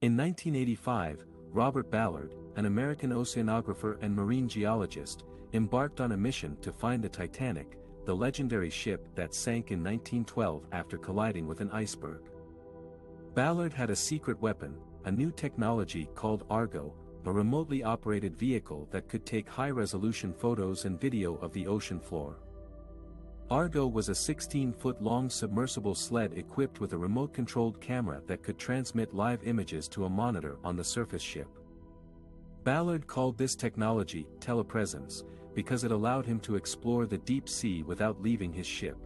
In 1985, Robert Ballard, an American oceanographer and marine geologist, embarked on a mission to find the Titanic, the legendary ship that sank in 1912 after colliding with an iceberg. Ballard had a secret weapon, a new technology called Argo, a remotely operated vehicle that could take high-resolution photos and video of the ocean floor. Argo was a 16-foot-long submersible sled equipped with a remote-controlled camera that could transmit live images to a monitor on the surface ship. Ballard called this technology telepresence, because it allowed him to explore the deep sea without leaving his ship.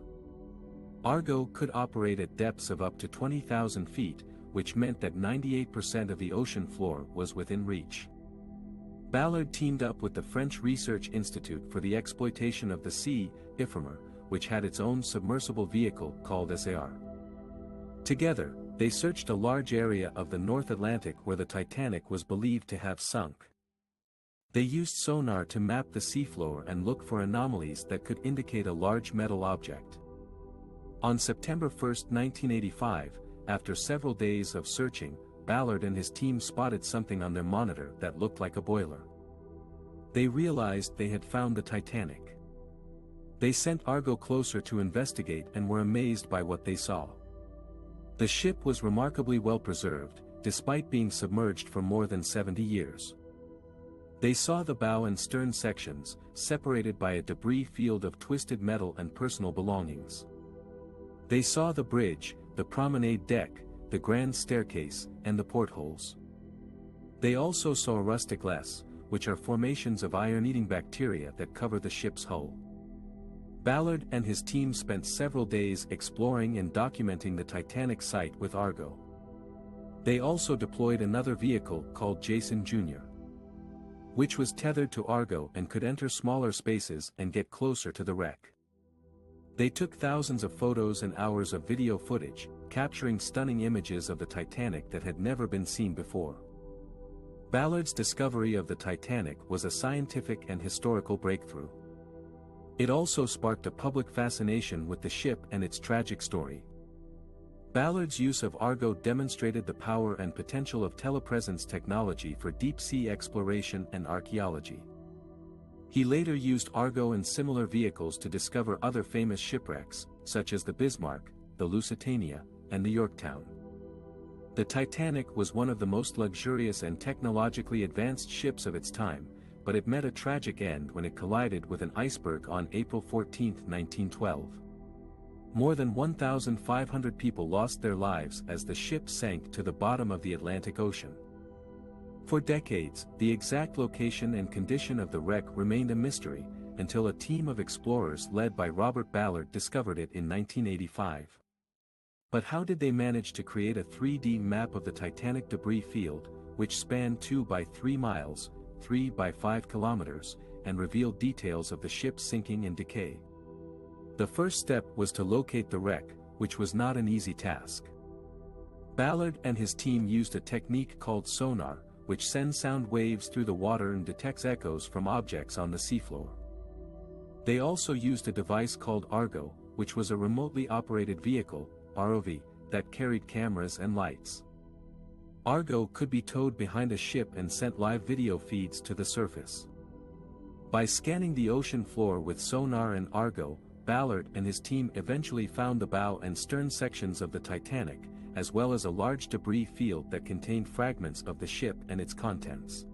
Argo could operate at depths of up to 20,000 feet, which meant that 98% of the ocean floor was within reach. Ballard teamed up with the French Research Institute for the Exploitation of the Sea, IFREMER, which had its own submersible vehicle called SAR. Together, they searched a large area of the North Atlantic where the Titanic was believed to have sunk. They used sonar to map the seafloor and look for anomalies that could indicate a large metal object. On September 1, 1985, after several days of searching, Ballard and his team spotted something on their monitor that looked like a boiler. They realized they had found the Titanic. They sent Argo closer to investigate and were amazed by what they saw. The ship was remarkably well preserved, despite being submerged for more than 70 years. They saw the bow and stern sections, separated by a debris field of twisted metal and personal belongings. They saw the bridge, the promenade deck, the grand staircase, and the portholes. They also saw rusticles, which are formations of iron-eating bacteria that cover the ship's hull. Ballard and his team spent several days exploring and documenting the Titanic site with Argo. They also deployed another vehicle called Jason Jr., which was tethered to Argo and could enter smaller spaces and get closer to the wreck. They took thousands of photos and hours of video footage, capturing stunning images of the Titanic that had never been seen before. Ballard's discovery of the Titanic was a scientific and historical breakthrough. It also sparked a public fascination with the ship and its tragic story. Ballard's use of Argo demonstrated the power and potential of telepresence technology for deep-sea exploration and archaeology. He later used Argo and similar vehicles to discover other famous shipwrecks, such as the Bismarck, the Lusitania, and the Yorktown. The Titanic was one of the most luxurious and technologically advanced ships of its time, but it met a tragic end when it collided with an iceberg on April 14, 1912. More than 1,500 people lost their lives as the ship sank to the bottom of the Atlantic Ocean. For decades, the exact location and condition of the wreck remained a mystery, until a team of explorers led by Robert Ballard discovered it in 1985. But how did they manage to create a 3D map of the Titanic debris field, which spanned 2 by 3 miles, 3 by 5 kilometers, and revealed details of the ship's sinking and decay? The first step was to locate the wreck, which was not an easy task. Ballard and his team used a technique called sonar, which sends sound waves through the water and detects echoes from objects on the seafloor. They also used a device called Argo, which was a remotely operated vehicle, ROV, that carried cameras and lights. Argo could be towed behind a ship and sent live video feeds to the surface. By scanning the ocean floor with sonar and Argo, Ballard and his team eventually found the bow and stern sections of the Titanic, as well as a large debris field that contained fragments of the ship and its contents.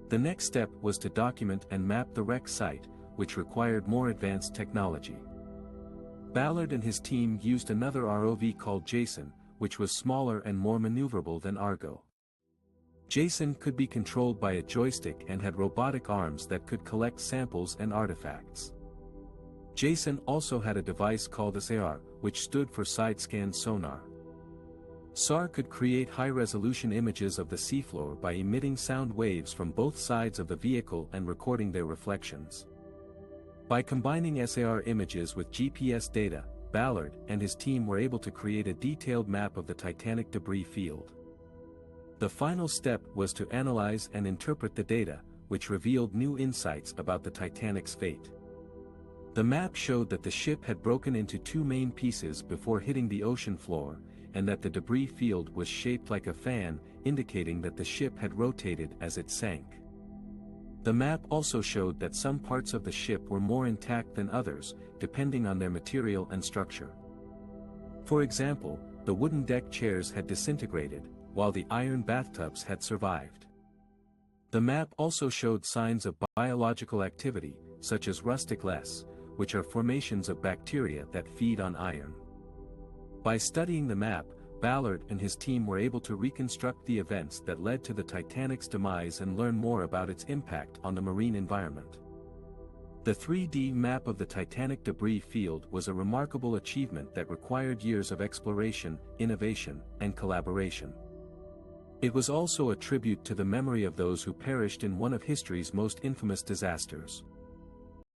The next step was to document and map the wreck site, which required more advanced technology. Ballard and his team used another ROV called Jason, which was smaller and more maneuverable than Argo. Jason could be controlled by a joystick and had robotic arms that could collect samples and artifacts. Jason also had a device called SAR, which stood for side-scan sonar. SAR could create high-resolution images of the seafloor by emitting sound waves from both sides of the vehicle and recording their reflections. By combining SAR images with GPS data, Ballard and his team were able to create a detailed map of the Titanic debris field. The final step was to analyze and interpret the data, which revealed new insights about the Titanic's fate. The map showed that the ship had broken into 2 main pieces before hitting the ocean floor, and that the debris field was shaped like a fan, indicating that the ship had rotated as it sank. The map also showed that some parts of the ship were more intact than others, depending on their material and structure. For example, the wooden deck chairs had disintegrated, while the iron bathtubs had survived. The map also showed signs of biological activity, such as rustic less, which are formations of bacteria that feed on iron. By studying the map, Ballard and his team were able to reconstruct the events that led to the Titanic's demise and learn more about its impact on the marine environment. The 3D map of the Titanic debris field was a remarkable achievement that required years of exploration, innovation, and collaboration. It was also a tribute to the memory of those who perished in one of history's most infamous disasters.